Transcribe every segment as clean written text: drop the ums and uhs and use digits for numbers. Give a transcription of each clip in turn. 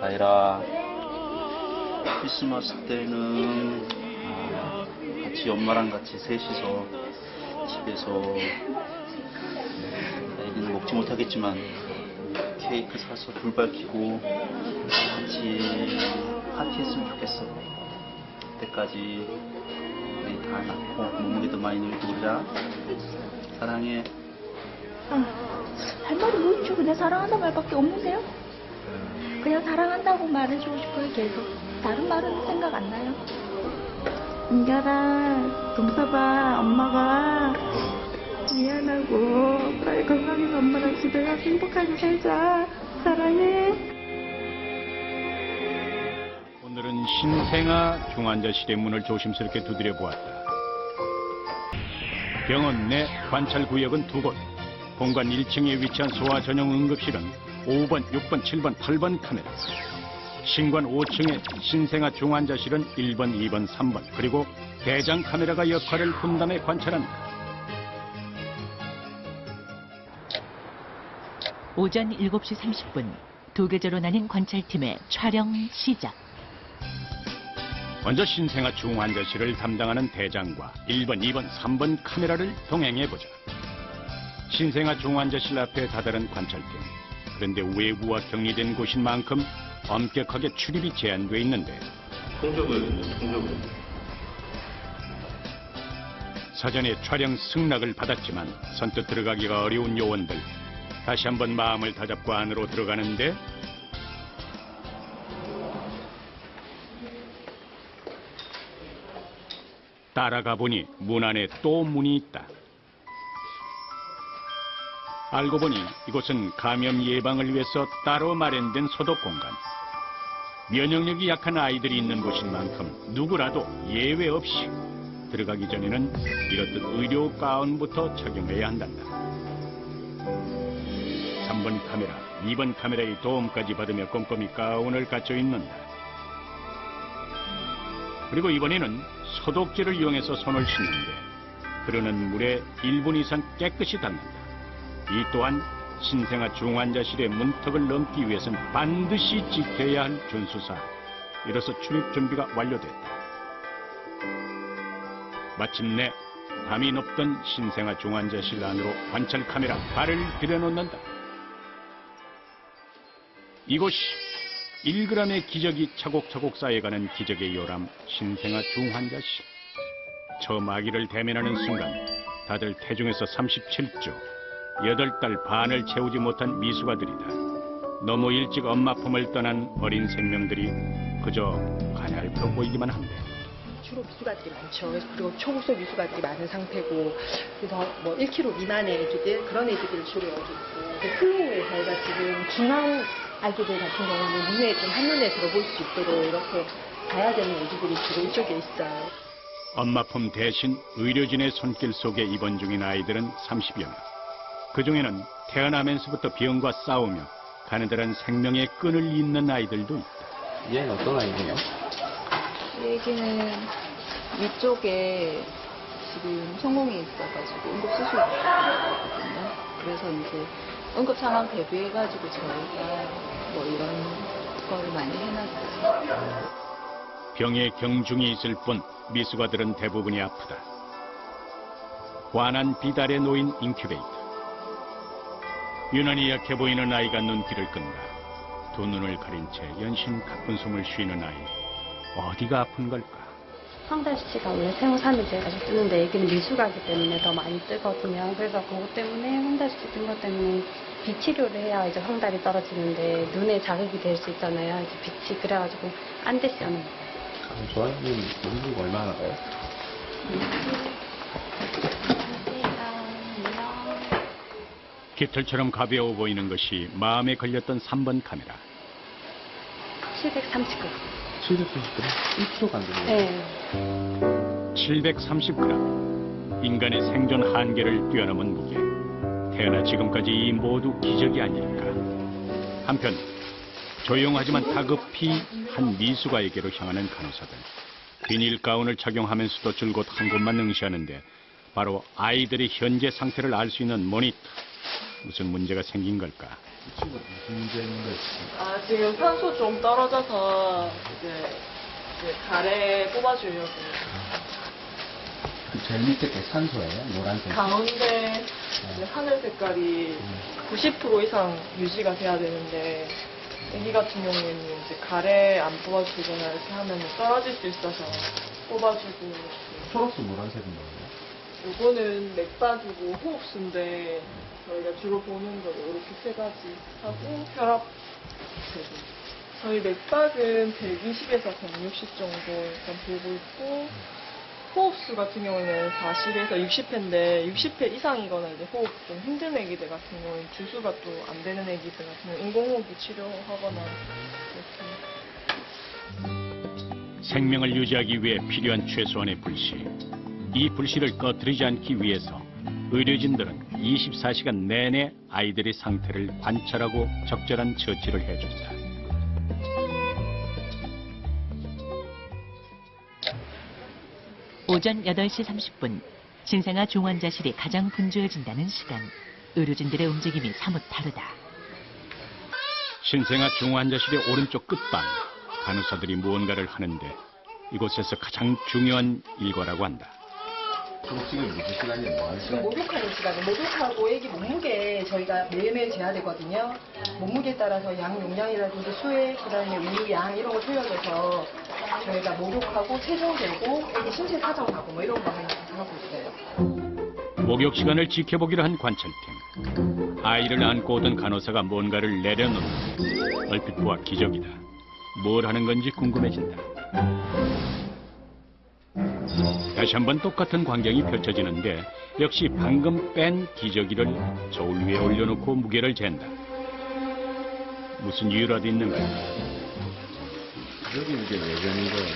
아이라, 크리스마스 때는 같이 엄마랑 같이 셋이서 집에서 애기는 먹지 못하겠지만 케이크 사서 불 밝히고 같이 파티했으면 좋겠어. 그때까지 우리 다 낳고 몸무게도 많이 늘고 그러자. 사랑해. 할 말이 뭐 있죠? 그냥 사랑한다 말밖에 없는데요? 그냥 사랑한다고 말해주고 싶어요, 계속. 다른 말은 생각 안 나요. 은결아, 동서봐, 엄마가 미안하고 빨리 건강해서 엄마랑 집에 가서 행복하게 살자. 사랑해. 오늘은 신생아 중환자실의 문을 조심스럽게 두드려 보았다. 병원 내 관찰 구역은 두 곳. 본관 1층에 위치한 소아 전용 응급실은 5번, 6번, 7번, 8번 카메라. 신관 5층의 신생아 중환자실은 1번, 2번, 3번, 그리고 대장 카메라가 역할을 분담해 관찰한다. 오전 7시 30분, 두 계절로 나뉜 관찰팀의 촬영 시작. 먼저 신생아 중환자실을 담당하는 대장과 1번, 2번, 3번 카메라를 동행해보자. 신생아 중환자실 앞에 다다른 관찰팀. 그런데 외부와 격리된 곳인 만큼 엄격하게 출입이 제한돼 있는데 통적을. 사전에 촬영 승낙을 받았지만 선뜻 들어가기가 어려운 요원들. 다시 한번 마음을 다잡고 안으로 들어가는데 따라가 보니 문 안에 또 문이 있다. 알고 보니 이곳은 감염 예방을 위해서 따로 마련된 소독 공간. 면역력이 약한 아이들이 있는 곳인 만큼 누구라도 예외 없이 들어가기 전에는 이렇듯 의료 가운부터 착용해야 한단다. 3번 카메라, 2번 카메라의 도움까지 받으며 꼼꼼히 가운을 갖춰 입는다. 그리고 이번에는 소독제를 이용해서 손을 씻는데 흐르는 물에 1분 이상 깨끗이 닦는다. 이 또한 신생아 중환자실의 문턱을 넘기 위해서는 반드시 지켜야 할 준수사항. 이로써 출입 준비가 완료됐다. 마침내 담이 높던 신생아 중환자실 안으로 관찰 카메라 발을 들여놓는다. 이곳이 1g의 기적이 차곡차곡 쌓여가는 기적의 요람 신생아 중환자실. 처음 아기를 대면하는 순간 다들 태중에서 37주 8달 반을 채우지 못한 미숙아들이다. 너무 일찍 엄마 품을 떠난 어린 생명들이 그저 가냘프어 보이기만 한데 주로 미숙아들이 많죠. 그리고 초급속 미숙아들이 많은 상태고, 그래서 뭐 1kg 미만의 애기들, 그런 애기들을 주로 여기 있고, 플로우에 저희가 지금 중앙 아기들 같은 경우는 눈에 좀 한눈에 들어볼 수 있도록 이렇게 봐야 되는 애기들이 주로 이쪽에 있어요. 엄마 품 대신 의료진의 손길 속에 입원 중인 아이들은 30여 명. 그중에는 태어나면서부터 병과 싸우며 가느다란 생명의 끈을 잇는 아이들도 있다. 얘는 어떤 아이예요? 얘기는 위쪽에 지금 성공이 있어가지고 응급 수술이거든요. 그래서 이제 응급 상황 대비해가지고 저희가 뭐 이런 걸 많이 해놨어요. 병의 경중이 있을 뿐 미숙아들은 대부분이 아프다. 환한 비달에 놓인 인큐베이터. 유난히 약해 보이는 아이가 눈길을 끈다. 두 눈을 가린 채 연신 가쁜 숨을 쉬는 아이. 어디가 아픈 걸까? 황달수치가 원래 생산이 돼가지고 뜨는데 애기는 미숙하기 때문에 더 많이 뜨거든요. 그래서 그것 때문에 황달수치 뜬 것 때문에 비치료를 해야 이제 황달이 떨어지는데 눈에 자극이 될 수 있잖아요. 이제 빛이 그래가지고 안 됐어요. 저희는 몸무게가 얼마나 나가요? 깃털처럼 가벼워 보이는 것이 마음에 걸렸던 3번 카메라. 730g. 730g? 1kg가 안 되네요. 네. 730g. 인간의 생존 한계를 뛰어넘은 무게. 태어나 지금까지 이 모두 기적이 아닐까. 한편 조용하지만 다급히 한 미숙아에게로 향하는 간호사들. 비닐 가운을 착용하면서도 줄곧 한 곳만 응시하는데 바로 아이들의 현재 상태를 알 수 있는 모니터. 무슨 문제가 생긴 걸까? 이 친구 무슨 문제인 거지? 지금 산소 좀 떨어져서 이제 가래 뽑아주려고. 그 제일 밑에 게 산소예요? 노란색? 가운데 이제 하늘 색깔이 90% 이상 유지가 돼야 되는데 애기 같은 경우에는 이제 가래 안 뽑아주거나 이렇게 하면 떨어질 수 있어서 뽑아주고. 초록색 노란색은 뭐예요? 요거는 맥박이고 호흡수인데 저희가 주로 보는 거는 이렇게 세 가지 하고 혈압 재고. 저희 맥박은 120에서 160 정도 일단 보고 있고 호흡수 같은 경우는 40에서 60회인데 60회 이상이거나 이제 호흡 좀 힘든 애기들 같은 경우는 주수가 또 안 되는 애기들 같은 경우 인공호흡기 치료하거나 이렇게. 생명을 유지하기 위해 필요한 최소한의 불씨. 이 불씨를 꺼뜨리지 않기 위해서 의료진들은 24시간 내내 아이들의 상태를 관찰하고 적절한 처치를 해준다. 오전 8시 30분 신생아 중환자실이 가장 분주해진다는 시간. 의료진들의 움직임이 사뭇 다르다. 신생아 중환자실의 오른쪽 끝방, 간호사들이 무언가를 하는데 이곳에서 가장 중요한 일과라고 한다. 지금 무슨 시간이에요? 뭐 하는 지금 시간? 목욕하는 시간에 목욕하고 애기 몸무게 저희가 매일매일 재야 몸무게에 따라서 양 용량이라든지 수액, 그다음에 우유 양 이런 거 틀려져서 저희가 목욕하고 체중 재고 애기 신체 사정하고 뭐 이런 거 하고 있어요. 목욕 시간을 지켜보기로 한 관찰팀. 아이를 안고 오던 간호사가 뭔가를 내려놓는 얼핏 보아 기적이다. 뭘 하는 건지 궁금해진다. 다시 한번 똑같은 광경이 펼쳐지는데 역시 방금 뺀 기저귀를 저울 위에 올려놓고 무게를 잰다. 무슨 이유라도 있는 거야. 여기 이게 왜 되는 거예요?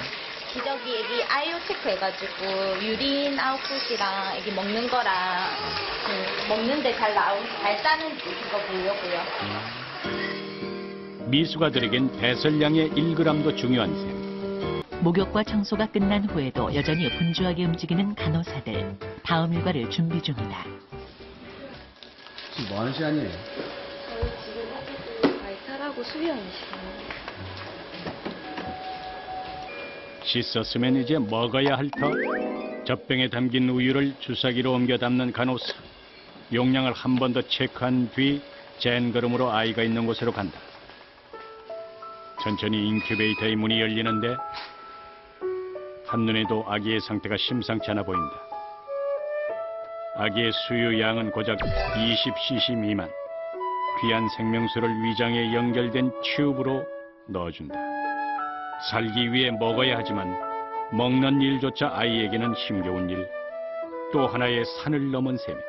기저귀 애기 아이오 체크해가지고 유린 아웃풋이랑 애기 먹는 거랑 먹는데 잘 싸는지 그거 보려고요. 미숙아들에겐 배설량의 1g도 중요한 셈. 목욕과 청소가 끝난 후에도 여전히 분주하게 움직이는 간호사들. 다음 일과를 준비 중이다. 지금 뭐 하는 시간이에요? 저희 지금 발탈하고 수유하는 시간. 씻었으면 이제 먹어야 할 터. 젖병에 담긴 우유를 주사기로 옮겨 담는 간호사. 용량을 한 번 더 체크한 뒤 잰 걸음으로 아이가 있는 곳으로 간다. 천천히 인큐베이터의 문이 열리는데 한눈에도 아기의 상태가 심상치 않아 보인다. 아기의 수유 양은 고작 20cc 미만. 귀한 생명수를 위장에 연결된 튜브로 넣어준다. 살기 위해 먹어야 하지만 먹는 일조차 아이에게는 힘겨운 일. 또 하나의 산을 넘은 셈이다.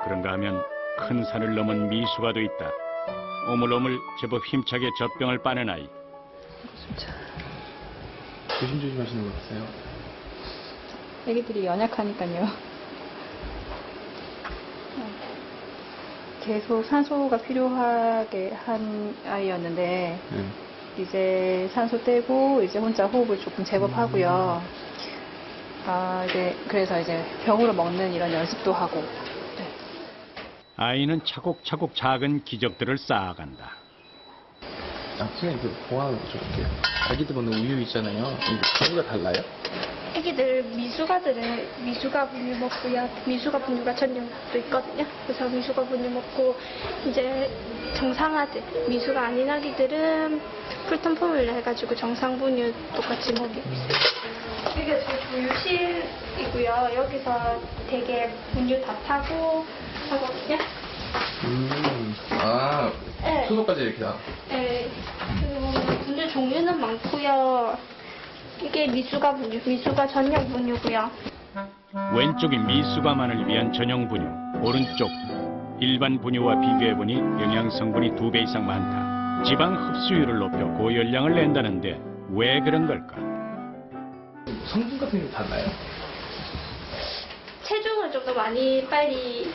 그런가 하면 큰 산을 넘은 미수가 돼 있다. 오물오물 제법 힘차게 젖병을 빠는 아이. 조심조심 하시는 거 같아요. 애기들이 연약하니까요. 계속 산소가 필요하게 한 아이였는데 이제 산소 떼고 이제 혼자 호흡을 조금 제법 하고요. 그래서 이제 병으로 먹는 이런 연습도 하고. 네. 아이는 차곡차곡 작은 기적들을 쌓아간다. 선생님, 그 보안 좀 이렇게 아기들 먹는 우유 있잖아요. 우유가 달라요? 애기들 미숙아 분유 먹고요. 미숙아 분유가 전용도 있거든요. 그래서 미숙아 분유 먹고 이제 정상아들, 미숙아 아닌 아기들은 풀톤 포뮬러 해가지고 정상 분유 똑같이 먹이고 있어요. 이게 저희 조유실이고요. 여기서 되게 분유 다 타고 하거든요. 네. 수도까지 이렇게 다. 네. 그리고 분유 종류는 많고요. 이게 미숙아 분유, 미숙아 전용 분유고요. 왼쪽이 미숙아만을 위한 전용 분유, 오른쪽 일반 분유와 비교해보니 영양 성분이 2배 이상 많다. 지방 흡수율을 높여 고열량을 낸다는데 왜 그런 걸까? 성분 같은 게 달라요? 체중을 좀 더 빨리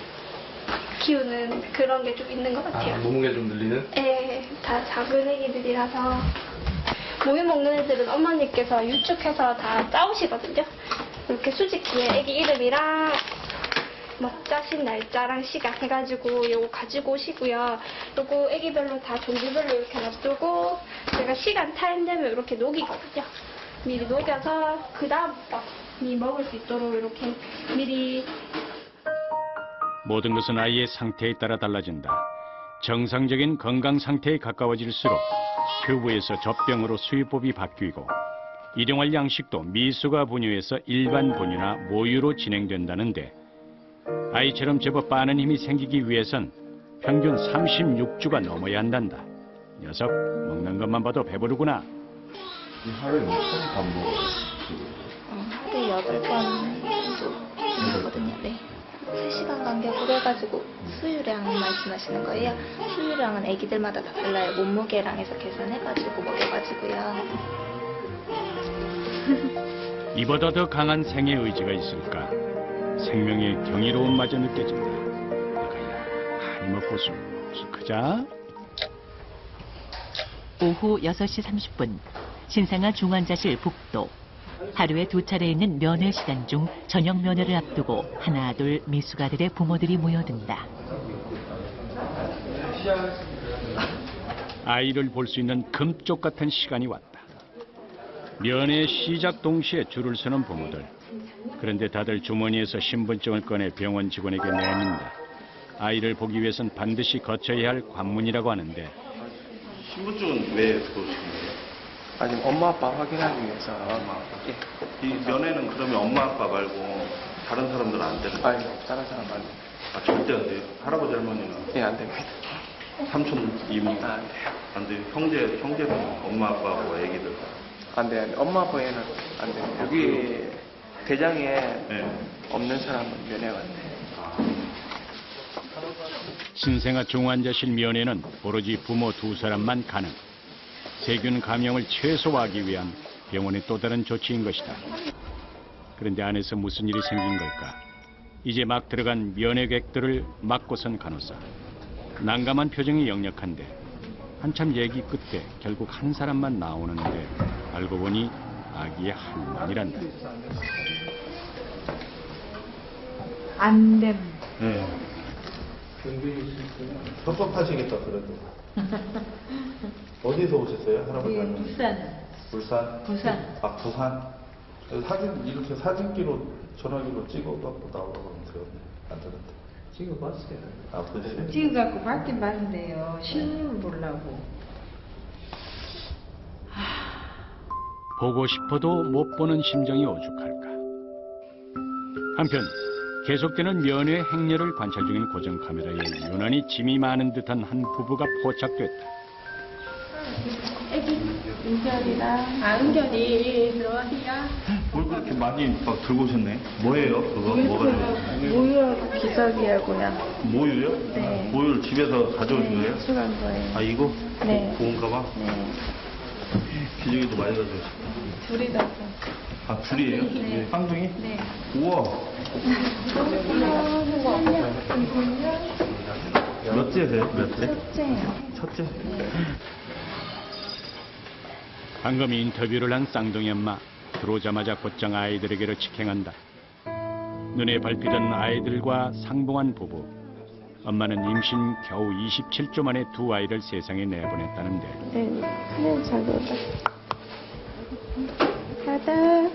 키우는 그런 게 좀 있는 것 같아요. 몸무게 좀 늘리는? 네, 다 작은 애기들이라서 모유 먹는 애들은 어머니께서 유축해서 다 짜오시거든요. 이렇게 수직기에 애기 이름이랑 먹자신 날짜랑 시간 해가지고 요거 가지고 오시고요. 요거 애기별로 다 종류별로 이렇게 놔두고 제가 시간 타임되면 이렇게 녹이거든요. 미리 녹여서 그 다음부터 먹을 수 있도록 이렇게 미리. 모든 것은 아이의 상태에 따라 달라진다. 정상적인 건강 상태에 가까워질수록 튜브에서 젖병으로 수유법이 바뀌고 일용할 양식도 미수가 분유에서 일반 분유나 모유로 진행된다는데 아이처럼 제법 빠는 힘이 생기기 위해선 평균 36주가 넘어야 한단다. 녀석 먹는 것만 봐도 배부르구나. 하루에 몇 번 밥 먹어요? 하루에 8번 정도 먹거든요. 네. 3시간 간격으로 해가지고 수유량 말씀하시는 거예요? 수유량은 애기들마다 다 달라요. 몸무게랑 해서 계산해가지고 먹여가지고요. 이보다 더 강한 생의 의지가 있을까? 생명의 경이로움마저 느껴진다. 내가 많이 먹고 쑥 크자. 오후 6시 30분 신생아 중환자실 북도. 하루에 2차례 있는 면회 시간 중 저녁 면회를 앞두고 하나둘 미숙아들의 부모들이 모여든다. 아이를 볼 수 있는 금쪽 같은 시간이 왔다. 면회 시작 동시에 줄을 서는 부모들. 그런데 다들 주머니에서 신분증을 꺼내 병원 직원에게 내민다. 아이를 보기 위해선 반드시 거쳐야 할 관문이라고 하는데. 신분증은 왜 보시는 거예요? 아니 엄마 아빠 확인하기 위해서. 이 면회는 그러면 엄마 아빠 말고 다른 사람들은 안 되는 거예요? 아니 다른 사람 안 돼요. 아, 절대 안 돼요? 할아버지 할머니는? 예, 안 됩니다. 삼촌, 이모? 안 돼요. 안 돼요? 형제는 엄마 아빠하고 애기들? 안 돼요. 엄마 아빠에는 안 돼요. 여기 대장에 네. 없는 사람은 면회가 안 돼요. 신생아 중환자실 면회는 오로지 부모 2사람만 가능. 세균 감염을 최소화하기 위한 병원의 또 다른 조치인 것이다. 그런데 안에서 무슨 일이 생긴 걸까? 이제 막 들어간 면회객들을 맞고선 간호사. 난감한 표정이 역력한데 한참 얘기 끝에 결국 한 사람만 나오는데 알고 보니 아기의 할머니란다. 안 됨. 네. 섭섭하시겠다, 그래도. 어디서 오셨어요, 할아버지? 예, 부산. 울산? 부산. 아, 부산? 사진, 이렇게 사진기로, 전화기로 찍어갖고 나오라고 하면 되었네. 안 되는데. 찍어봤어요. 아, 그러세요? 찍어갖고 받긴 받는데요. 실물 보려고. 보고 싶어도 못 보는 심정이 오죽할까. 한편 계속되는 면회 행렬을 관찰 중인 고정 카메라에 유난히 짐이 많은 듯한 한 부부가 포착됐다. 은결이 들어가세요. 뭘 그렇게 많이 막 들고 오셨네? 뭐예요, 그거? 뭐가 들어있어요? 모유하고 기저귀하고요. 모유요? 네. 모유를 집에서 가져오신 거예요? 수간 거예요. 아, 이거? 네. 고운가 봐? 네. 기저귀도 많이 가져오셨어요. 둘이 다. 아, 둘이에요? 네. 쌍둥이? 네. 우와. 몇째세요? 몇째? 첫째요. 첫째? 방금 인터뷰를 한 쌍둥이 엄마. 들어오자마자 곧장 아이들에게로 직행한다. 눈에 밟히던 아이들과 상봉한 부부. 엄마는 임신 겨우 27주 만에 2아이를 세상에 내보냈다는데. 네, 그냥 잘 놀다. 가다.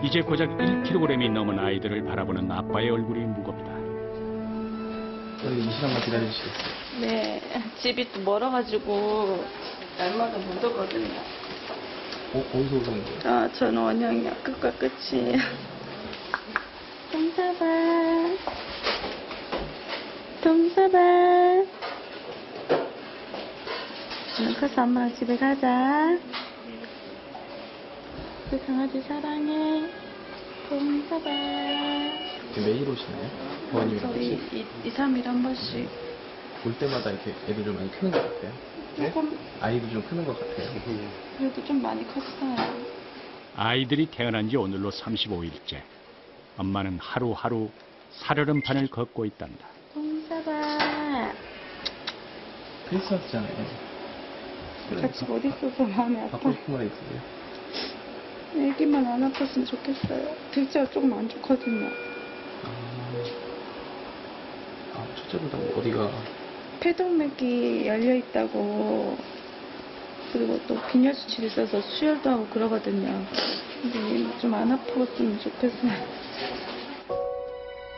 이제 고작 1kg이 넘은 아이들을 바라보는 아빠의 얼굴이 무겁다. 이 시간만 기다려주시겠어요? 네, 집이 또 멀어가지고 날마다 못 오거든요. 어디서 오는 거예요? 아, 저는 원형이야. 끝과 끝이에요. 동서봐. 동서봐. 오늘 커서 엄마랑 집에 가자. 그 강아지 사랑해. 동서봐. 매일 오시나요? 부모님이랑 저희 같이? 2, 3일에 한 번씩. 올 때마다 이렇게 애들을 많이 크는 것 같아요? 조금, 아이도 좀 크는 것 같아요? 그래도 좀 많이 컸어요. 아이들이 태어난 지 오늘로 35일째. 엄마는 하루하루 살얼음판을 걷고 있단다. 동서봐. 크리스마스잖아요. 같이 못 있어서 마음이 아파. 갖고 싶은 말 있으세요? 애기만 안 아팠으면 좋겠어요. 둘째가 조금 안 좋거든요. 첫째보다 어디가? 폐동맥이 열려 있다고, 그리고 또 빈혈 수치도 있어서 수혈도 하고 그러거든요. 근데 좀 안 아팠으면 좋겠어요.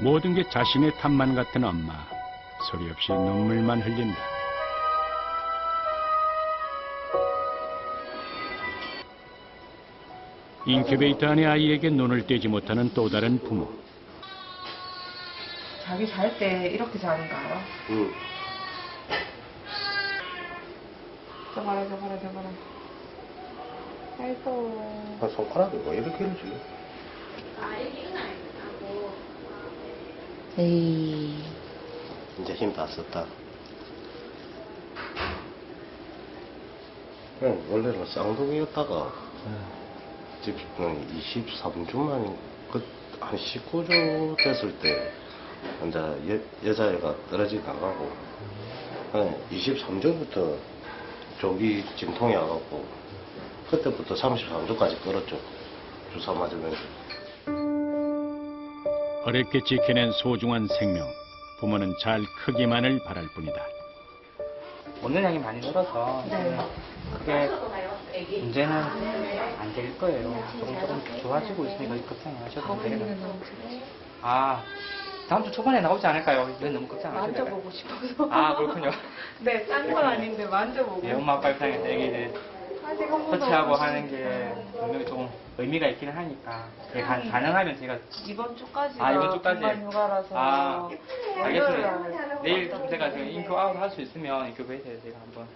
모든 게 자신의 탓만 같은 엄마. 소리 없이 눈물만 흘린다. 인큐베이터 안에 아이에게 눈을 떼지 못하는 또 다른 부모. 자기 잘 때 이렇게 자는 거 알아? 응. 저 봐라. 아이고. 아, 손가락이 왜 이렇게 길지? 에이. 이제 힘 다 썼다. 그냥 원래는 쌍둥이였다가 집은 23주 만에 한 19주 됐을 때 이제 여자애가 떨어져 나가고 23주부터 조기 진통이 와갖고 그때부터 33주까지 끌었죠. 주사 맞으면서. 어렵게 지켜낸 소중한 생명. 부모는 잘 크기만을 바랄 뿐이다. 먹는 양이 많이 늘어서 그게 문제는 안 될 거예요. 조금 좋아지고 있으니까 걱정 안 하셔도 돼요. 아, 다음 주 초반에 나오지 않을까요? 이건 너무 걱정 안 하셔도 돼요. 만져보고 싶어서. 아, 그렇군요. 네, 딴 건 아닌데 만져보고. 예, 엄마 아빠 입장에서 애기들 터치하고 하는 게 분명히 좀 의미가 있기는 하니까 가능하면 제가 이번 주까지 이번 주까지 휴가라서 알겠습니다. 내일 좀 제가 인큐 아웃 할 수 있으면 인큐베이터에 제가 한번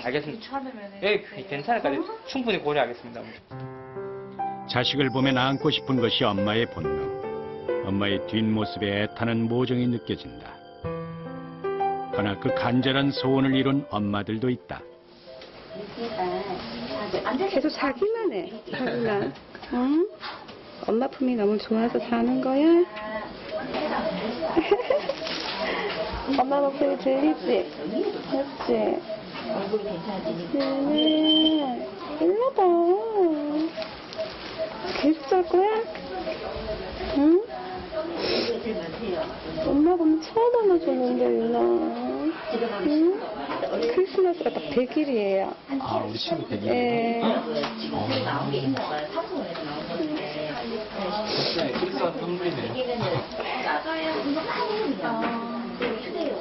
알겠습니다. 괜찮으면 괜찮을까요? 충분히 고려하겠습니다. 자식을 보면 안고 싶은 것이 엄마의 본능. 엄마의 뒷모습에 애타는 모정이 느껴진다. 그러나 그 간절한 소원을 이룬 엄마들도 있다. 계속 자기만 해. 자기만. 응? 엄마 품이 너무 좋아서 사는 거야? 엄마 목소리 들리지? 맞지? 얼굴이 괜찮아지니까. 일로 와. 계속 잘 거야? 응? 엄마가 처음 안아줬는데, 유나. 응? 크리스마스가 딱 100일이에요. 아, 우리 친구 100일? 예. 나온 게 있나 봐요. 사무원에서 나온 건데. 크리스마스 선물이네요.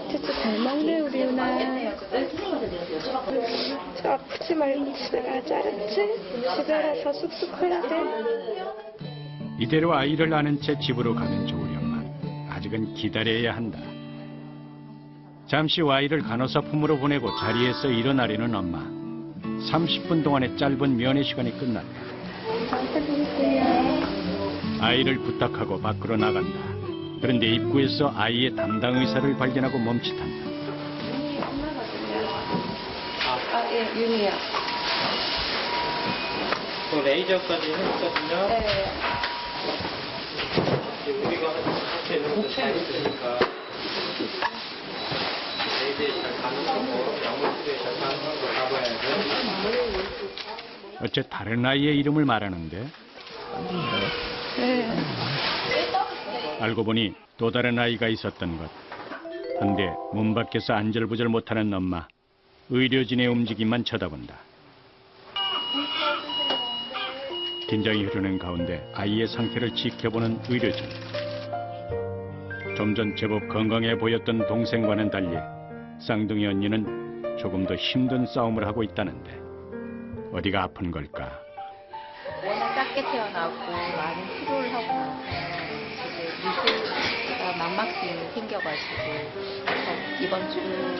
진짜 잘 먹네, 우리 유나. 저 아프지 말고 집에 가자, 알았지? 집에 가서 쑥쑥 해야 돼. 이대로 아이를 안은 채 집으로 가면 좋으련만 아직은 기다려야 한다. 잠시 아이를 간호사 품으로 보내고 자리에서 일어나려는 엄마. 30분 동안의 짧은 면회 시간이 끝났다. 아이를 부탁하고 밖으로 나간다. 그런데 입구에서 아이의 담당 의사를 발견하고 멈칫한다. 예, 윤이야. 그 레이저까지 했거든요. 네. 우리가 사실 복층에 있으니까 레이저에 잘 가는 거고 약물치료에 잘 가는 걸 가봐야죠. 어째 다른 아이의 이름을 말하는데? 네. 알고 보니 또 다른 아이가 있었던 것. 한데 문 밖에서 안절부절 못하는 엄마. 의료진의 움직임만 쳐다본다. 긴장이 흐르는 가운데 아이의 상태를 지켜보는 의료진. 좀 전 제법 건강해 보였던 동생과는 달리 쌍둥이 언니는 조금 더 힘든 싸움을 하고 있다는데 어디가 아픈 걸까? 워낙 작게 태어나고 많은 치료를 하고 나서 미수가 망막증이 생겨가지고 이번 주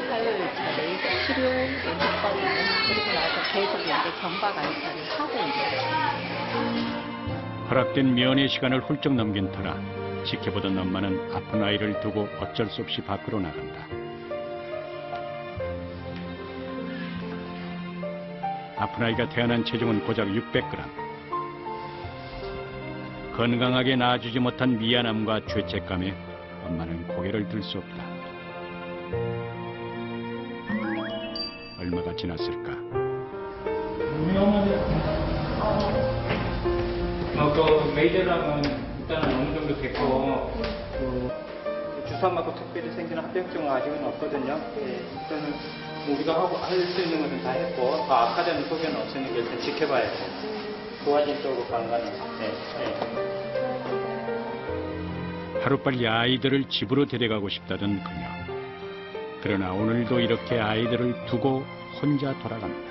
화요일부터 레이저 치료 연습거든요. 그리고 나서 계속 이제 경과 관찰을 하고 있는 허락된 면회 시간을 훌쩍 넘긴 터라 지켜보던 엄마는 아픈 아이를 두고 어쩔 수 없이 밖으로 나간다. 아픈 아이가 태어난 체중은 고작 600g. 건강하게 낳아주지 못한 미안함과 죄책감에 엄마는 고개를 들 수 없다. 얼마가 지났을까? 그 레이저랑은 일단은 어느 정도 됐고 그 주사 맞고 특별히 생기는 합병증은 아직은 없거든요. 예, 일단은 우리가 할 수 있는 것은 다 했고 더 악화되는 소견은 없으니까 일단 지켜봐야 돼요. 좋아진 쪽으로 가는 거는. 하루빨리 아이들을 집으로 데려가고 싶다던 그녀. 그러나 오늘도 이렇게 아이들을 두고 혼자 돌아갑니다.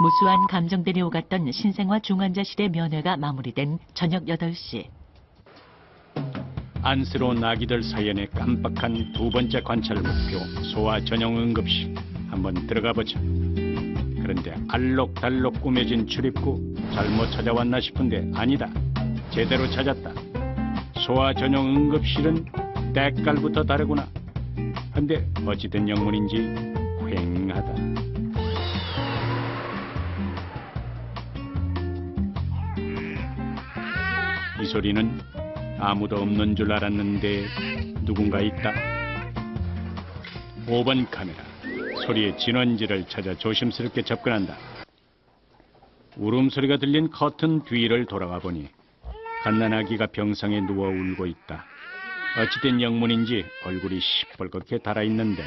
무수한 감정들이 오갔던 신생아 중환자실의 면회가 마무리된 저녁 8시. 안쓰러운 아기들 사연의 깜빡한 두 번째 관찰 목표 소아 전용 응급실 한번 들어가 보자. 그런데 알록달록 꾸며진 출입구 잘못 찾아왔나 싶은데 아니다. 제대로 찾았다. 소아 전용 응급실은 때깔부터 다르구나. 근데 어찌된 영문인지 휑하다. 이 소리는 아무도 없는 줄 알았는데 누군가 있다. 5번 카메라. 소리의 진원지를 찾아 조심스럽게 접근한다. 울음소리가 들린 커튼 뒤를 돌아가 보니 갓난아기가 병상에 누워 울고 있다. 어찌된 영문인지 얼굴이 시뻘겋게 달아있는데.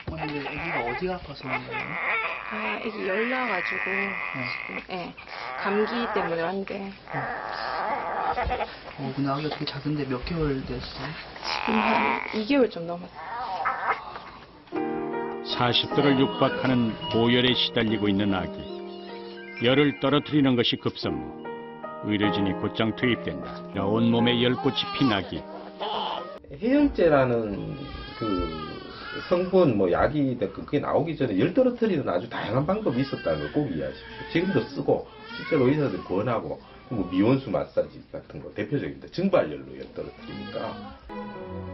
근데 아기가 어디가 아파서 그런 거예요? 아, 애기 열 나가지고 예, 감기 때문에 왔는데 근데 아기가 되게 작은데 몇 개월 됐어요? 지금 한 2개월 좀 넘었어요. 40도를 육박하는 고열에 시달리고 있는 아기. 열을 떨어뜨리는 것이 급선무. 의료진이 곧장 투입된다. 온몸에 열꽃이 핀 아기. 해열제라는 그 성분 뭐 약이 됐건 그게 나오기 전에 열 떨어뜨리는 아주 다양한 방법이 있었다는 걸 꼭 이해하십시오. 지금도 쓰고 실제로 의사들이 권하고 뭐 미온수 마사지 같은 거 대표적입니다. 증발열로 열 떨어뜨리니까.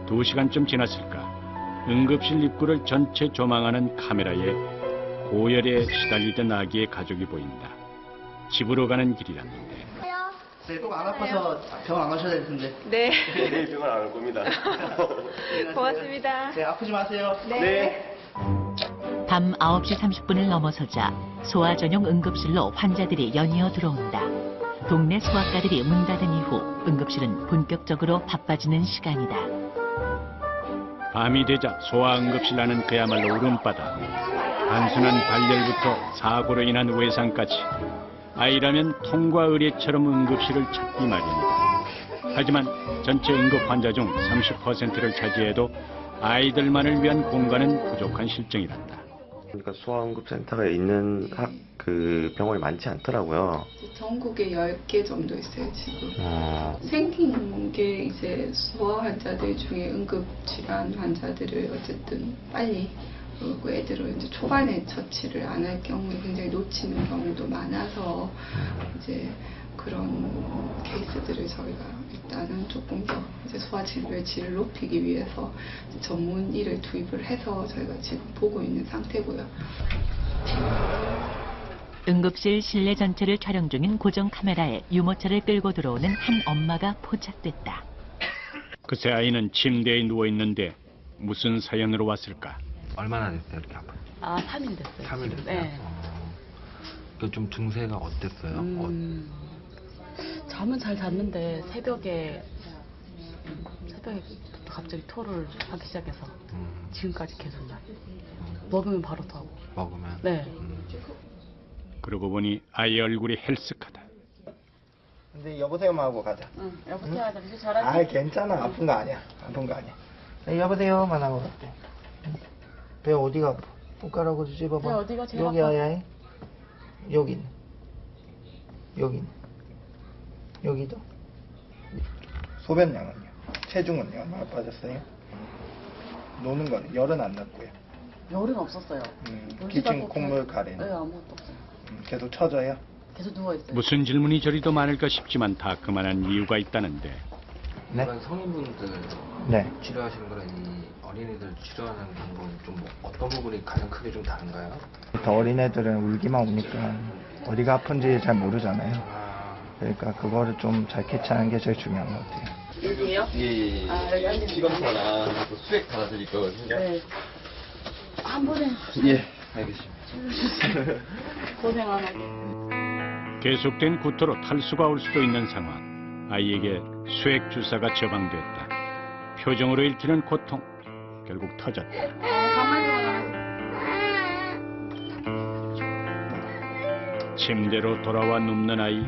2시간쯤 지났을까. 응급실 입구를 전체 조망하는 카메라에 고열에 시달리던 아기의 가족이 보인다. 집으로 가는 길이랐는데. 네, 꼭 안 아파서 병원 안 가셔야 될 텐데. 네. 내일 병원 안 올 겁니다. 고맙습니다. 네, 아프지 마세요. 네. 밤 9시 30분을 넘어서자 소아 전용 응급실로 환자들이 연이어 들어온다. 동네 소아과들이 문 닫은 이후 응급실은 본격적으로 바빠지는 시간이다. 밤이 되자 소아 응급실 안은 그야말로 울음바다. 단순한 발열부터 사고로 인한 외상까지. 아이라면 통과 의례처럼 응급실을 찾기 마련이다. 하지만 전체 응급 환자 중 30%를 차지해도 아이들만을 위한 공간은 부족한 실정이란다. 그러니까 소아응급센터가 있는 병원이 많지 않더라고요. 전국에 10개 정도 있어요, 지금. 생긴 게 이제 소아 환자들 중에 응급질환 환자들을 어쨌든 빨리 그리고 애들을 이제 초반에 처치를 안 할 경우에 굉장히 놓치는 경우도 많아서 이제 그런 케이스들을 저희가 일단은 조금 더 이제 소아 진료의 질을 높이기 위해서 전문의를 투입을 해서 저희가 지금 보고 있는 상태고요. 응급실 실내 전체를 촬영 중인 고정 카메라에 유모차를 끌고 들어오는 한 엄마가 포착됐다. 그새 아이는 침대에 누워있는데 무슨 사연으로 왔을까? 얼마나 됐어요, 이렇게 아파? 3일 됐어요. 3일 됐어요? 네. 좀 증세가 어땠어요? 잠은 잘 잤는데 새벽에 갑자기 토를 하기 시작해서 지금까지 계속 나요. 먹으면 바로 토하고. 먹으면? 네. 그러고 보니 아이 얼굴이 헬쓱하다. 근데 여보세요만 하고 가자. 응, 여보세요 하자. 이제 잘하지? 아, 괜찮아. 아픈 거 아니야. 아픈 거 아니야. 네, 여보세요만 하고 갈게. 배 어디가 아파? 손가락으로 찝어봐. 배 어디가 제일 여기 아파? 아야 여긴. 여긴. 여기도. 소변량은요? 체중은요? 얼마나 빠졌어요? 노는 거는 열은 안 났고요. 열은 없었어요. 기침, 콧물, 가래는? 네, 아무것도 없어요. 계속 쳐져요? 계속 누워있어요. 무슨 질문이 저리도 많을까 싶지만 다 그만한 이유가 있다는데. 네? 일반 성인분들 네. 치료하시는 거랑 이 어린이들 치료하는 방법은 좀 어떤 부분이 가장 크게 좀 다른가요? 더 어린애들은 울기만 오니까 어디가 아픈지 잘 모르잖아요. 그러니까 그거를 좀 잘 캐치하는 게 제일 중요한 것 같아요. 여기요? 예. 아, 여기 앉으세요. 시간표나 수액 달아드릴 거거든요. 네. 한 번에. 예, 알겠습니다. 고생 안 하게. 계속된 구토로 탈수가 올 수도 있는 상황. 아이에게 수액 주사가 처방됐다. 표정으로 읽히는 고통. 결국 터졌다. 침대로 돌아와 눕는 아이.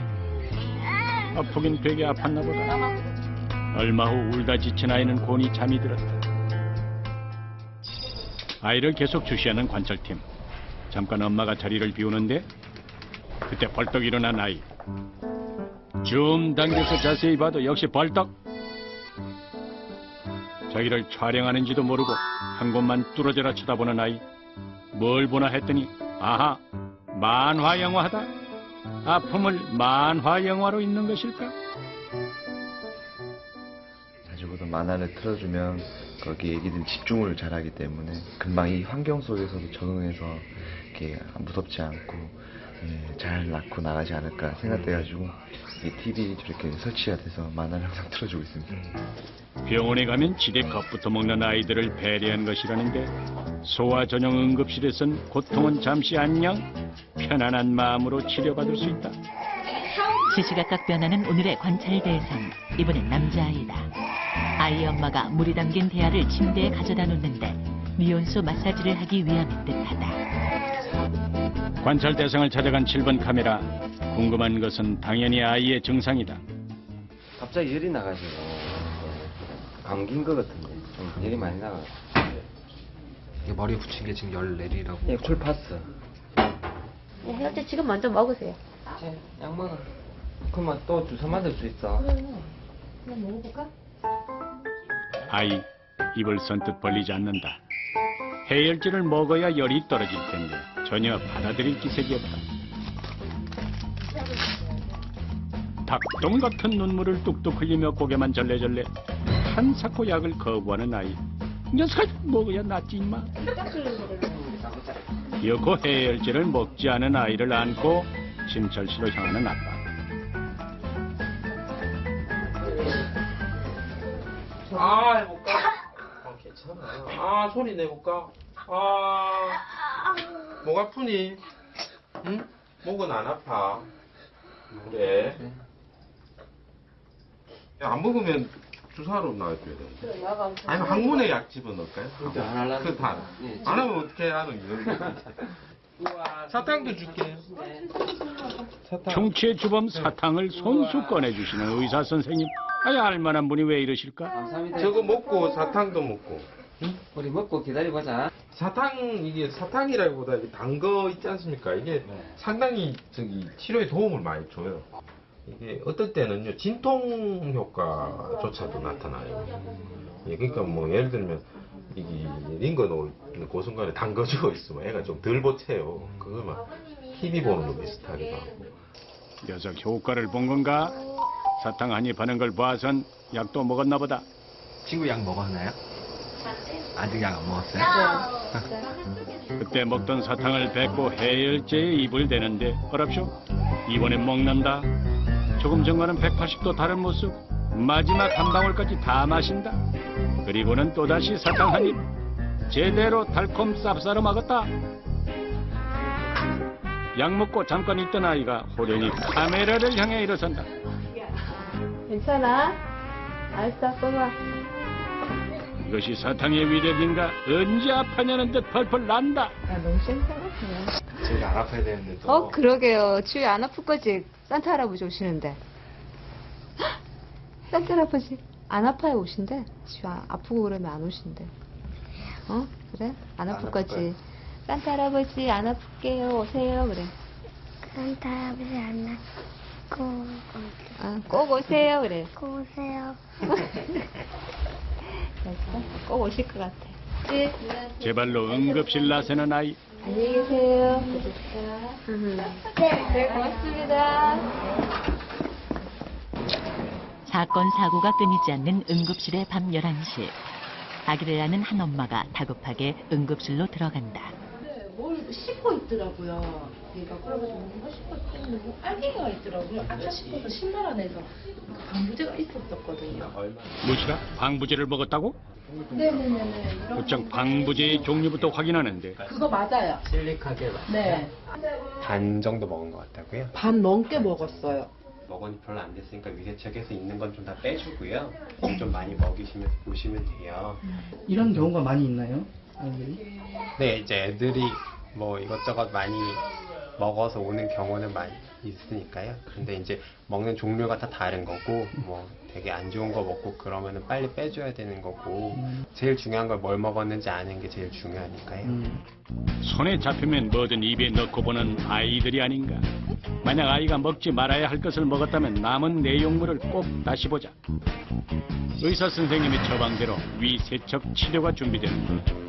아프긴 되게 아팠나 보다. 얼마 후 울다 지친 아이는 곤히 잠이 들었다. 아이를 계속 주시하는 관찰팀. 잠깐 엄마가 자리를 비우는데 그때 벌떡 일어난 아이. 줌 당겨서 자세히 봐도 역시 벌떡. 자기를 촬영하는지도 모르고 한 곳만 뚫어져라 쳐다보는 아이. 뭘 보나 했더니 아하, 만화 영화다. 아픔을 만화 영화로 읽는 것일까? 자주 보던 만화를 틀어주면 거기에 애기들이 집중을 잘하기 때문에 금방 이 환경 속에서도 적응해서 이렇게 무섭지 않고 잘 낳고 나가지 않을까 생각돼가지고 이 TV 저렇게 설치가 돼서 만화를 항상 틀어주고 있습니다. 병원에 가면 지대 컵부터 먹는 아이들을 배려한 것이라는데 소아 전용 응급실에선 고통은 잠시 안녕, 편안한 마음으로 치료받을 수 있다. 시시각각 변하는 오늘의 관찰 대상. 이번엔 남자아이다. 아이 엄마가 물이 담긴 대야를 침대에 가져다 놓는데 미온수 마사지를 하기 위함인 듯하다. 관찰 대상을 찾아간 7번 카메라. 궁금한 것은 당연히 아이의 증상이다. 갑자기 열이 나가지고 감기인 것 같은데 좀 열이 많이 나가. 이게 머리에 붙인 게 지금 열 내리라고. 예, 콜파스. 네, 혜연씨 지금 먼저 먹으세요. 약 먹어. 그러면 또 주사 맞을 수 있어. 한번 먹어볼까? 아이, 입을 선뜻 벌리지 않는다. 해열제를 먹어야 열이 떨어질 텐데 전혀 받아들일 기색이 없다. 닭똥 같은 눈물을 뚝뚝 흘리며 고개만 절레절레. 한사코 약을 거부하는 아이. 녀석 먹어야 낫지 임마. 여고 해열제를 먹지 않은 아이를 안고 침철실로 향하는 아빠. 해볼까? 괜찮아. 소리 내볼까? 목 아프니? 응? 목은 안 아파. 그래. 안 먹으면 주사로 놔줘야 되는데. 아니면 항문에 약 집어넣을까요? 그 다. 안 하면 어떻게 하는 거야? 사탕도 줄게. 충치의 주범 사탕을 손수 꺼내주시는 의사 선생님. 아야, 알만한 분이 왜 이러실까? 저거 먹고 사탕도 먹고. 응? 우리 먹고 기다려보자. 이게 사탕이라기보다 단 거 있지 않습니까? 이게 상당히 치료에 도움을 많이 줘요. 이게 어떨 때는요, 진통 효과조차도 나타나요. 그러니까 뭐 예를 들면 이게 링거놀 고순간에 단 거 주고 있으면 애가 좀 덜 버텨요. 그걸 막 TV 보는 거 비슷하기도 하고. 녀석 효과를 본 건가? 사탕 한입 하는 걸 봐선 약도 먹었나 보다. 친구 약 먹었나요? 아직 약 안 먹었어요? 그때 먹던 사탕을 뱉고 해열제에 입을 대는데 어랍쇼? 이번엔 먹는다. 조금 전과는 180도 다른 모습. 마지막 한 방울까지 다 마신다. 그리고는 또다시 사탕 한 입. 제대로 달콤 쌉싸름하겠다. 약 먹고 잠깐 있던 아이가 호련히 카메라를 향해 일어선다. 괜찮아? 알았어, 쏘봐. 이것이 사탕의 위력인가? 언제 아파냐는 듯 펄펄 난다. 야, 너무 센다. 제일 안 아파야 되는데 또. 그러게요. 추위 안 아플 거지? 산타 할아버지 오시는데. 헉! 산타 할아버지 안 아파요 오신대. 추위 아프고 그러면 안 오신대. 그래? 안 아플 거지? 산타 할아버지 안 아플게요. 오세요. 그래. 산타 할아버지 안 낳고 꼭 오세요. 그래. 꼭 오세요. 꼭 오실 것 같아. 제 발로 응급실 나서는 아이. 안녕히 계세요. 네, 고맙습니다. 사건 사고가 끊이지 않는 응급실의 밤 11시. 아기를 낳는 한 엄마가 다급하게 응급실로 들어간다. 뭘 씹고 있더라고요. 얘가 그래가지고 뭔가 씹고 있는데 알갱이가 있더라고요. 아까 씹어서 신발 안에서 방부제가 있었거든요. 무시가 방부제를 먹었다고? 네네네네. 곧장 방부제의 종류부터 확인하는데 그거 맞아요. 실리카겔. 네. 반 정도 먹은 것 같다고요? 반 넘게 먹었어요. 먹은이 별로 안 됐으니까 위세척에서 있는 건 좀 다 빼주고요. 좀 많이 먹이시면서 보시면 돼요. 이런 경우가 많이 있나요? 아이들이? 네, 이제 애들이 뭐 이것저것 많이 먹어서 오는 경우는 많이 있으니까요. 근데 이제 먹는 종류가 다 다른 거고, 뭐 되게 안 좋은 거 먹고 그러면은 빨리 빼줘야 되는 거고, 제일 중요한 건 뭘 먹었는지 아는 게 제일 중요하니까요. 손에 잡히면 뭐든 입에 넣고 보는 아이들이 아닌가. 만약 아이가 먹지 말아야 할 것을 먹었다면 남은 내용물을 꼭 다시 보자. 의사 선생님의 처방대로 위세척 치료가 준비되는 것.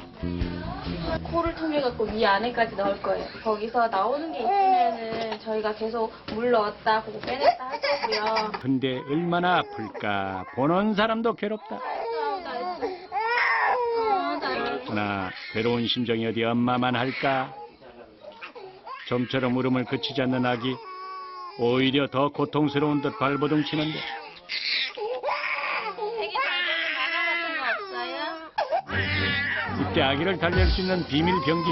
코를 통해 갖고 위 안에까지 넣을 거예요. 거기서 나오는 게 있으면은 저희가 계속 물 넣었다 하고 빼냈다 하고요. 근데 얼마나 아플까. 보는 사람도 괴롭다. 그러나 괴로운 심정이 어디 엄마만 할까. 좀처럼 울음을 그치지 않는 아기. 오히려 더 고통스러운 듯 발버둥 치는데. 이때 아기를 달랠 수 있는 비밀 병기.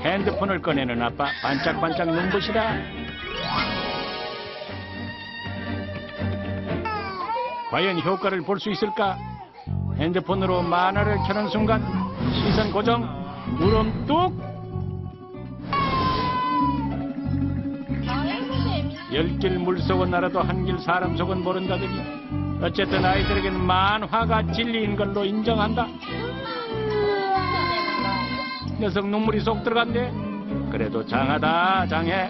핸드폰을 꺼내는 아빠. 반짝반짝 눈부시다. 과연 효과를 볼 수 있을까? 핸드폰으로 만화를 켜는 순간 시선 고정, 울음 뚝. 10길 물속은 알아도 한길 사람 속은 모른다더니 어쨌든 아이들에게는 만화가 진리인 걸로 인정한다. 녀석 눈물이 쏙 들어간대. 그래도 장하다 장해.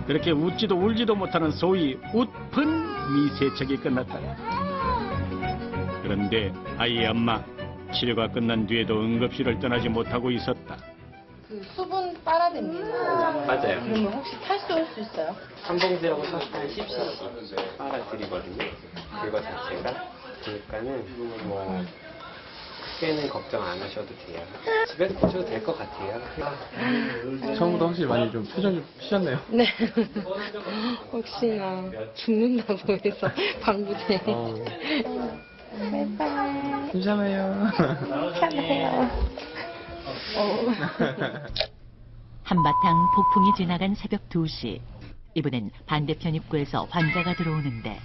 그렇게 웃지도 울지도 못하는 소위 웃픈 미세척이 끝났다. 그런데 아이의 엄마 치료가 끝난 뒤에도 응급실을 떠나지 못하고 있었다. 그 수분 빨아냅니다. 맞아요. 그러면 혹시 탈수할 수 있어요? 삼봉제하고 한 10cc 빨아드리거든요. 그거 자체가. 그러니까는 뭐 크게는 걱정 안 하셔도 돼요. 집에서 보셔도 될 것 같아요. 처음부터 확실히 많이 좀 표정이 좀 피셨네요. 네. 혹시나 죽는다고 해서 방부제. 바이바이. 괜찮아요. 괜찮아요. 한바탕 폭풍이 지나간 새벽 2시. 이번엔 반대편 입구에서 환자가 들어오는데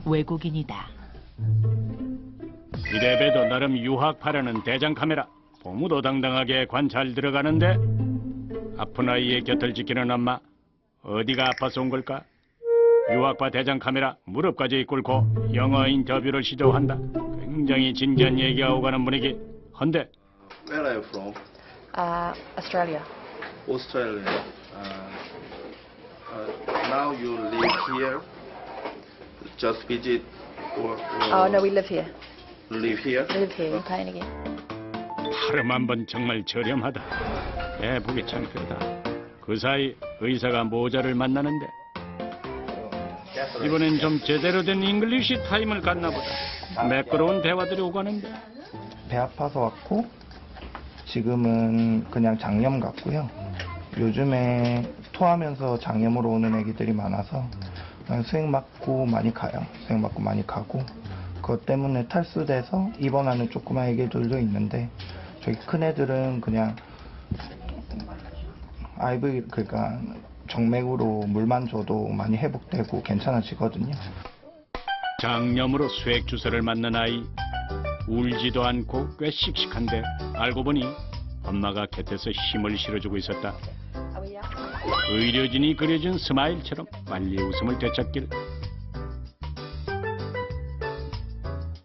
외국인이다. 이래봬도 나름 유학파라는 대장 카메라. 보무도당당하게 관찰 들어가는데 아픈 아이의 곁을 지키는 엄마. 어디가 아파서 온 걸까? 유학파 대장 카메라 무릎까지 꿇고 영어 인터뷰를 시도한다. 굉장히 진지한 얘기가 오가는 분위기. 헌데 Where are you from? Australia. Australia. Now you live here? Just visit or Oh no, we live here. live here? Live here in Carnegie. 하름 한 번 정말 저렴하다. 애 보기 창피하다. 그 사이 의사가 모자를 만나는데 이번엔 좀 제대로 된 잉글리시 타임을 갖나 보다. 매끄러운 대화들이 오가는데 배 아파서 왔고 지금은 그냥 장염 같고요. 요즘에 토하면서 장염으로 오는 애기들이 많아서 그냥 수액 맞고 많이 가요. 수액 맞고 많이 가고 그것 때문에 탈수돼서 입원하는 조그만 애기들도 있는데 저희 큰 애들은 그냥 IV 그러니까 정맥으로 물만 줘도 많이 회복되고 괜찮아지거든요. 장염으로 수액 주사를 맞는 아이. 울지도 않고 꽤 씩씩한데 알고 보니 엄마가 곁에서 힘을 실어주고 있었다. 의료진이 그려준 스마일처럼 빨리 웃음을 되찾길.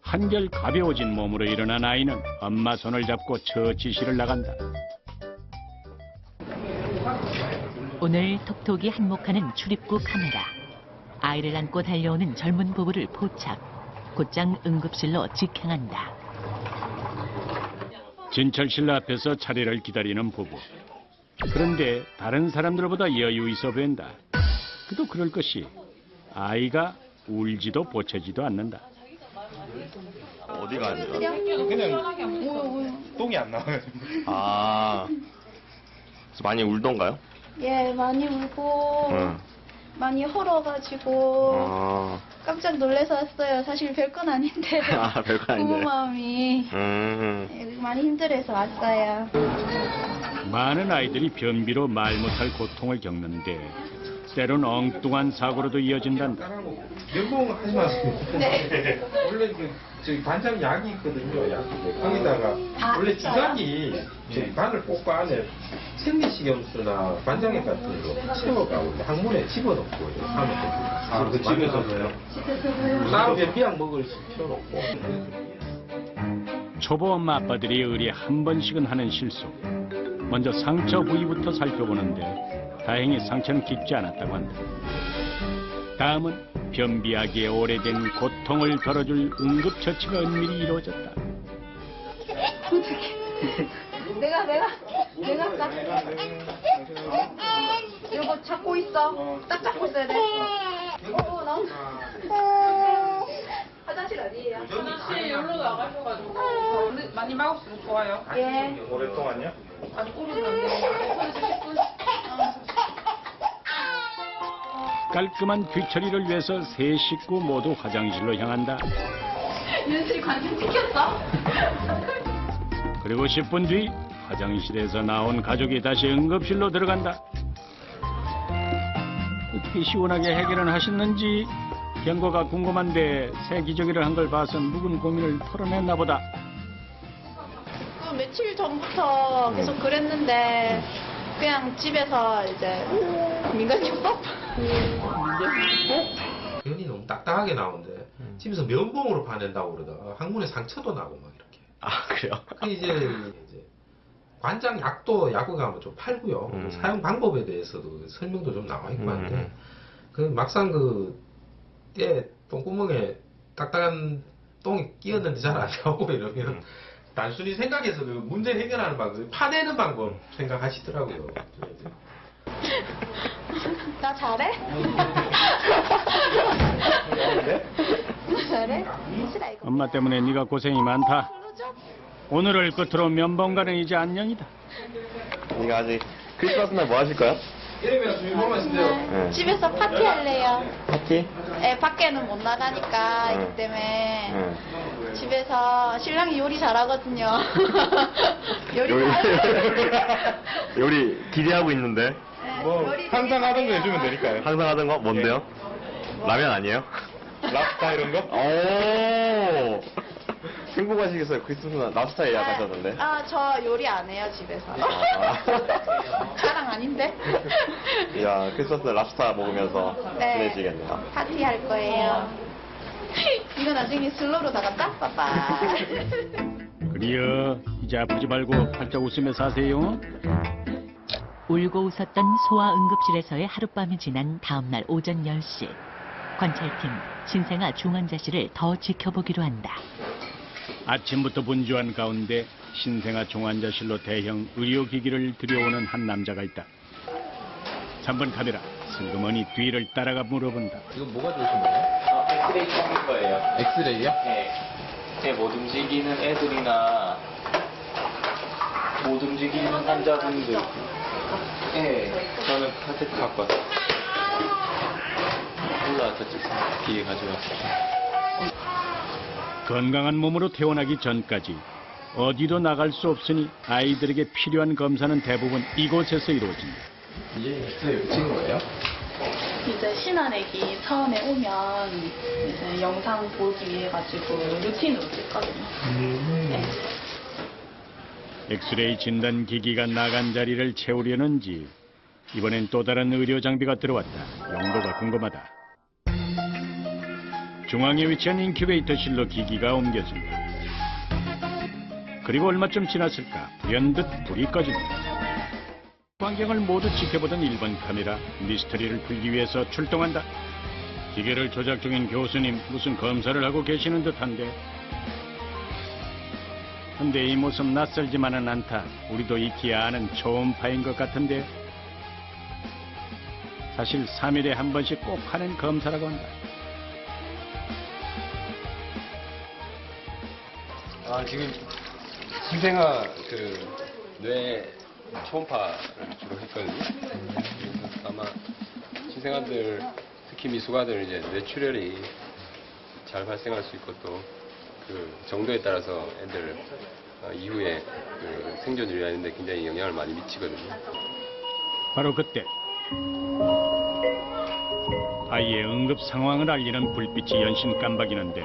한결 가벼워진 몸으로 일어난 아이는 엄마 손을 잡고 저 지시를 나간다. 오늘 톡톡이 한몫하는 출입구 카메라. 아이를 안고 달려오는 젊은 부부를 포착. 곧장 응급실로 직행한다. 진찰실 앞에서 차례를 기다리는 부부. 그런데 다른 사람들보다 여유 있어 보인다. 그도 그럴 것이 아이가 울지도 보채지도 않는다. 어디가 안 돼요? 그냥 똥이 안 나와가지고. 아, 그래서 많이 울던가요? 예, 많이 울고 많이 헐어가지고 깜짝 놀라서 왔어요. 사실 별건 아닌데 아, 별거 아닌데. 부모 마음이 많이 힘들어서 왔어요. 많은 아이들이 변비로 말 못할 고통을 겪는데 때론 엉뚱한 사고로도 이어진단다. 면봉 하지 마세요. 네. 원래 저기 간장 약이 있거든요. 약이. 거기다가 원래 주사기 저기 바늘 뽑고 안에 생리식염수나 관장액 같은 거 채워가고 항문에 집어넣고 하면 됩니다. 그 집에서요. 싸우면 비약 먹을 수 필요 없고. 초보 엄마 아빠들이 의리 한 번씩은 하는 실수. 먼저 상처 부위부터 살펴보는데 다행히 상처는 깊지 않았다고 한다. 다음은 변비하기에 오래된 고통을 덜어줄 응급처치가 은밀히 이루어졌다. 내가 딱 이거 잡고 있어. 딱 잡고 있어야 돼. 너 화장실 어디예요? 화장실 여기로 나가셔가지고 많이 막으시면 좋아요. 예. 오랫동안요? 아주 오래됐는데 10분. 깔끔한 귀처리를 위해서 세 식구 모두 화장실로 향한다. 윤씨 관심 찍혔어? 그리고 10분 뒤 화장실에서 나온 가족이 다시 응급실로 들어간다. 어떻게 시원하게 해결은 하셨는지 경고가 궁금한데 새 기저귀를 한 걸 봐서 묵은 고민을 털어냈나 보다. 며칠 전부터 계속 그랬는데 그냥 집에서 이제 민간요법? 변이 너무 딱딱하게 나오는데 집에서 면봉으로 파낸다고 그러다가 항문에 상처도 나고 막 이렇게. 아, 그래요? 이제 관장 약도 약국 가면 좀 팔고요. 그 사용 방법에 대해서도 설명도 좀 나와 있고 한데 그 막상 때 똥구멍에 딱딱한 똥이 끼었는데 잘 안 나오고 이러면 단순히 생각해서 그 문제 해결하는 방법, 파내는 방법 생각하시더라고요. 나 잘해? 잘해? 엄마 때문에 네가 고생이 많다. 오늘을 끝으로 면봉가는 이제 안녕이다. 네가 아직 크리스마스 날 뭐 하실 거야? 이러면 유명하신데요. 네. 집에서 파티할래요. 파티? 네, 밖에는 못 나가니까 이기 때문에 집에서 신랑이 요리 잘하거든요. 요리 요리 기대하고 있는데. 뭐 항상 하던 거 해주면 되니까요. 항상 하던 거 뭔데요? 라면 아니에요? 랍스타 이런 거? 오. 행복하시겠어요. 크리스마스 날 랍스타 예약하셨는데. 저 요리 안 해요, 집에서. 자랑 아닌데? 야, 크리스마스 날 랍스타 먹으면서 친해지겠네요. 파티 할 거예요. 이거 나중에 슬로로 나간다? 빠빠. 그리여 이제 아프지 말고 활짝 웃으며 사세요. 울고 웃었던 소아 응급실에서의 하룻밤이 지난 다음날 오전 10시. 관찰팀 신생아 중환자실을 더 지켜보기로 한다. 아침부터 분주한 가운데 신생아 중환자실로 대형 의료기기를 들여오는 한 남자가 있다. 3번 카메라 슬그머니 뒤를 따라가 물어본다. 이건 뭐가 좋으신 거예요? 엑스레이 찍는 거예요. 엑스레이요? 네. 못 움직이는 애들이나 못 움직이는 환자분들. 네. 저는 카테트 갖고 왔어요. 몰라, 저쪽 기계 가져왔어요. 건강한 몸으로 태어나기 전까지 어디도 나갈 수 없으니 아이들에게 필요한 검사는 대부분 이곳에서 이루어진다. 이제 엑스레이 붙인 거예요? 이제 신한애기 처음에 오면 이제 영상 보기 위해 가지고 루틴으로 찍거든요. 네. 엑스레이 진단 기기가 나간 자리를 채우려는지 이번엔 또 다른 의료 장비가 들어왔다. 용도가 궁금하다. 중앙에 위치한 인큐베이터실로 기기가 옮겨진다. 그리고 얼마쯤 지났을까 불현듯 불이 꺼진다. 광경을 모두 지켜보던 1번 카메라 미스터리를 풀기 위해서 출동한다. 기계를 조작 중인 교수님 무슨 검사를 하고 계시는 듯한데. 근데 이 모습 낯설지만은 않다. 우리도 익히 아는 초음파인 것 같은데. 사실 3일에 한 번씩 꼭 하는 검사라고 한다. 지금 신생아 뇌 초음파를 주로 했거든요. 그래서 아마 신생아들 특히 미숙아들 이제 뇌출혈이 잘 발생할 수 있고 또 그 정도에 따라서 애들 이후에 그 생존을 위하는데 굉장히 영향을 많이 미치거든요. 바로 그때 아이의 응급 상황을 알리는 불빛이 연신 깜박이는데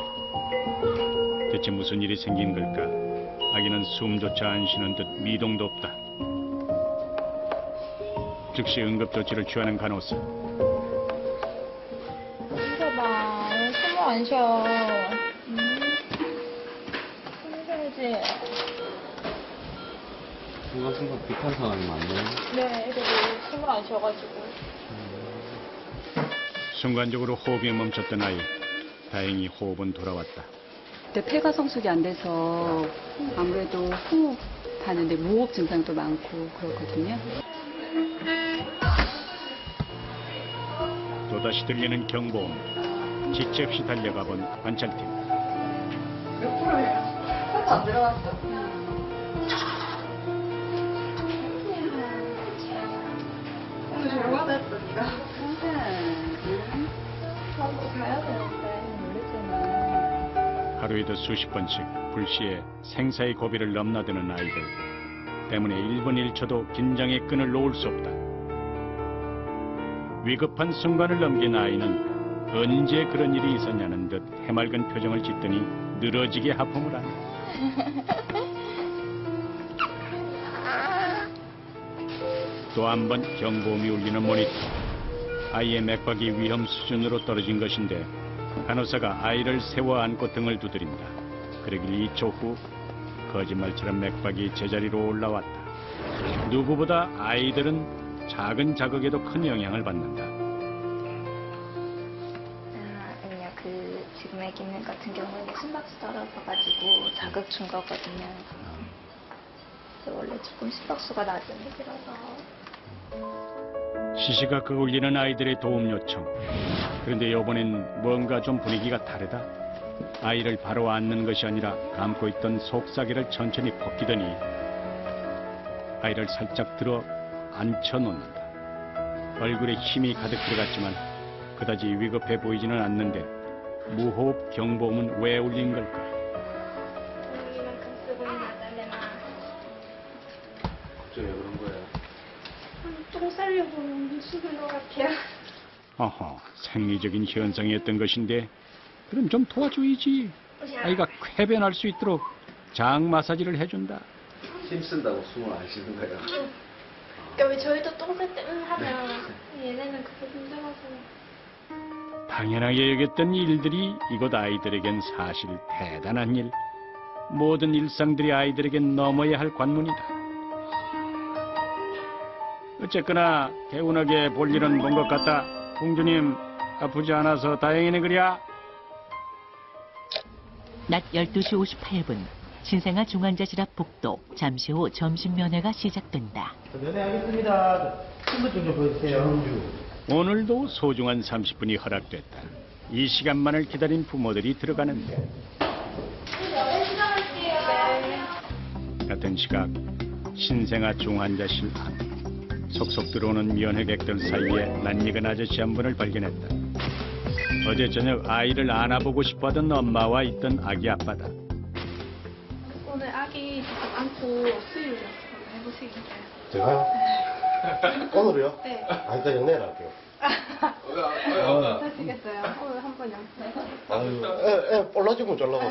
대체 무슨 일이 생긴 걸까? 아기는 숨조차 안 쉬는 듯 미동도 없다. 즉시 응급 조치를 취하는 간호사. 힘들어봐. 숨을 안 쉬어. 힘들지. 순간순간 급한 상황이 많네요. 네, 애들이 숨을 안 쉬어가지고. 순간적으로 호흡이 멈췄던 아이. 다행히 호흡은 돌아왔다. 그때 폐가 성숙이 안 돼서 아무래도 호흡하는데 무호흡 증상도 많고 그렇거든요. 또다시 들리는 경보음. 지체 없이 달려가본 관찰팀. 몇 프로예요? 하나도 안 들어갔어. 오늘 잘 받았어, 니가. 저도 가야 되는데 모르잖아. 하루에도 수십 번씩 불시에 생사의 고비를 넘나드는 아이들 때문에 1분 1초도 긴장의 끈을 놓을 수 없다. 위급한 순간을 넘긴 아이는 언제 그런 일이 있었냐는 듯 해맑은 표정을 짓더니 늘어지게 하품을 한다. 또 한 번 경보음이 울리는 모니터. 아이의 맥박이 위험 수준으로 떨어진 것인데 간호사가 아이를 세워 안고 등을 두드린다. 그러길 2초 후 거짓말처럼 맥박이 제자리로 올라왔다. 누구보다 아이들은 작은 자극에도 큰 영향을 받는다. 아니요, 지금 애기는 같은 경우에는 심박수 떨어져가지고 자극 준 거거든요. 원래 조금 심박수가 낮은 애기라서. 시시각각 울리는 아이들의 도움 요청. 그런데 이번엔 뭔가 좀 분위기가 다르다. 아이를 바로 안는 것이 아니라 감고 있던 속삭이를 천천히 벗기더니 아이를 살짝 들어 앉혀놓는다. 얼굴에 힘이 가득 들어갔지만 그다지 위급해 보이지는 않는데 무호흡 경보음은 왜 울린 걸까? 갑자기 왜 그런 거예요? 똥 싸려고 죽은 것 같아요. 어허, 생리적인 현상이었던 것인데 그럼 좀 도와줘야지. 아이가 쾌변할 수 있도록 장 마사지를 해준다. 힘쓴다고 숨을 안 쉬는 거예요? 그러니까 왜 저희도 똥 쌀 때는 하면 얘네는 그거 힘들어서. 당연하게 여겼던 일들이 이곳 아이들에겐 사실 대단한 일. 모든 일상들이 아이들에겐 넘어야 할 관문이다. 어쨌거나 개운하게 볼 일은 본 것 같다. 공주님 아프지 않아서 다행이네 그랴. 낮 12시 58분 신생아 중환자실 앞 복도. 잠시 후 점심 면회가 시작된다. 면회하겠습니다. 신분증 좀 보여주세요. 오늘도 소중한 30분이 허락됐다. 이 시간만을 기다린 부모들이 들어가는데 같은 시각 신생아 중환자실 안. 속속 들어오는 면회객들 사이에 낯익은 아저씨 한 분을 발견했다. 어제 저녁 아이를 안아보고 싶어하던 엄마와 있던 아기 아빠다. 오늘 아기 직접 안고 수유를 한번 해보시겠어요? 제가요? 오늘요? 네. 아직까지 내일 할게요. 하시겠어요? 오늘 한 번요. 아유, 올라지면 잘라고.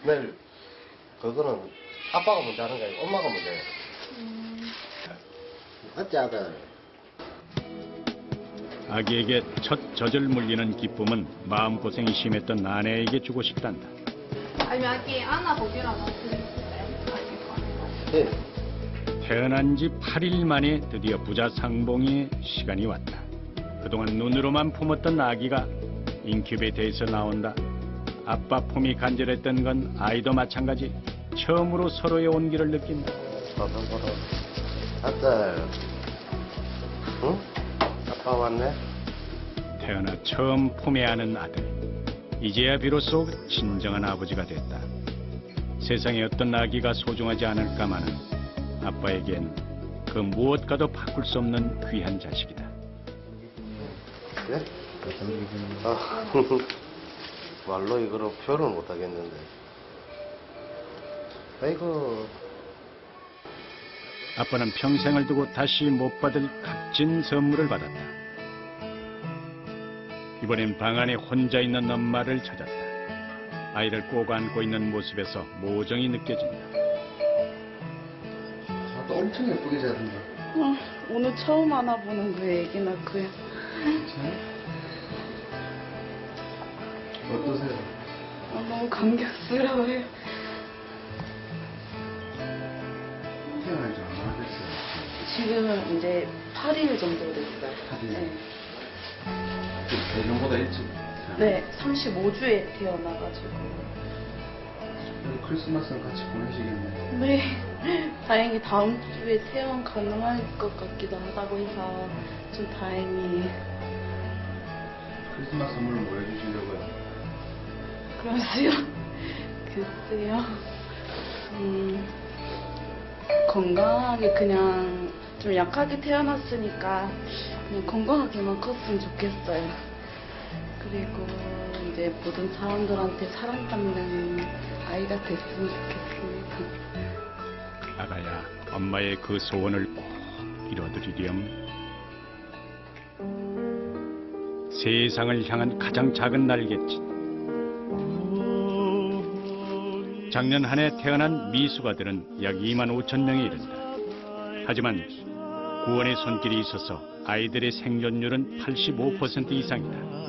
내일, 그거는 아빠가 먼저 하는 게 아니고 엄마가 먼저 해요. 어째 아들? 아기에게 첫 젖을 물리는 기쁨은 마음고생이 심했던 아내에게 주고 싶단다. 아니면 아기 안아보기라도 드릴까요? 네. 태어난 지 8일 만에 드디어 부자 상봉의 시간이 왔다. 그동안 눈으로만 품었던 아기가 인큐베이터에서 나온다. 아빠 품이 간절했던 건 아이도 마찬가지. 처음으로 서로의 온기를 느낀다. 아들, 응? 아빠 왔네? 태어나 처음 품에 안은 아들. 이제야 비로소 진정한 아버지가 됐다. 세상에 어떤 아기가 소중하지 않을까마는 아빠에겐 그 무엇과도 바꿀 수 없는 귀한 자식이다. 네? 아, 말로 이거를 표현을 못 하겠는데. 아이고. 아빠는 평생을 두고 다시 못 받을 값진 선물을 받았다. 이번엔 방 안에 혼자 있는 엄마를 찾았다. 아이를 꼭 안고 있는 모습에서 모정이 느껴진다. 아빠 엄청 예쁘게 자던데. 오늘 처음 안아보는 그 애기 낳고요. 어떠세요? 너무 감격스러워요. 태어난 지 얼마나 됐어요? 지금은 이제 8일 정도 됐어요. 8일? 네. 예년보다 일찍. 네, 35주에 태어나가지고. 크리스마스는 같이 보내시겠네요. 네, 다행히 다음 주에 퇴원 가능할 것 같기도 하다고 해서 좀 다행히. 크리스마스 선물을 뭐 해주시려고요? 글쎄요. 글쎄요. 건강하게 그냥 좀 약하게 태어났으니까 그냥 건강하게만 컸으면 좋겠어요. 그리고 이제 모든 사람들한테 사랑받는 아이가 됐으면 좋겠습니다. 아가야, 엄마의 그 소원을 꼭 이뤄드리렴. 세상을 향한 가장 작은 날갯짓. 작년 한 해 태어난 미숙아들은 약 2만 5천 명에 이른다. 하지만 구원의 손길이 있어서 아이들의 생존율은 85% 이상이다.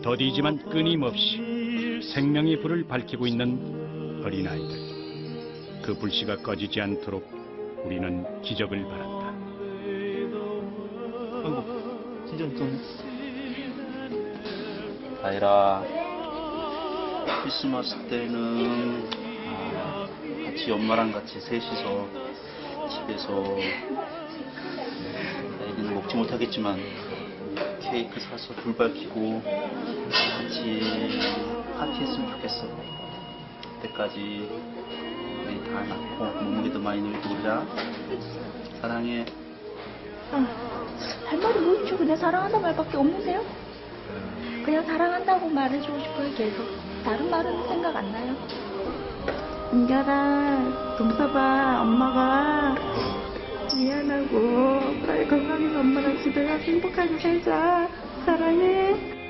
더디지만 끊임없이 생명의 불을 밝히고 있는 어린아이들. 그 불씨가 꺼지지 않도록 우리는 기적을 바란다. 아이고, 진짜 좀. 아이라, 크리스마스 때는 같이 엄마랑 같이 셋이서 집에서 애기는 먹지 못하겠지만 케이크 사서 불 밝히고 같이 파티했으면 좋겠어. 그때까지 우리 다 낳고 몸무게도 많이 늘고 그러자. 사랑해. 할 말이 뭐 있죠? 그냥 사랑한다 말밖에 없는데요? 그냥 사랑한다고 말해주고 싶어요, 계속. 다른 말은 생각 안 나요. 은결아, 동서봐, 엄마가 미안하고 빨리 건강해서 엄마랑 집에 가서 행복하게 살자. 사랑해.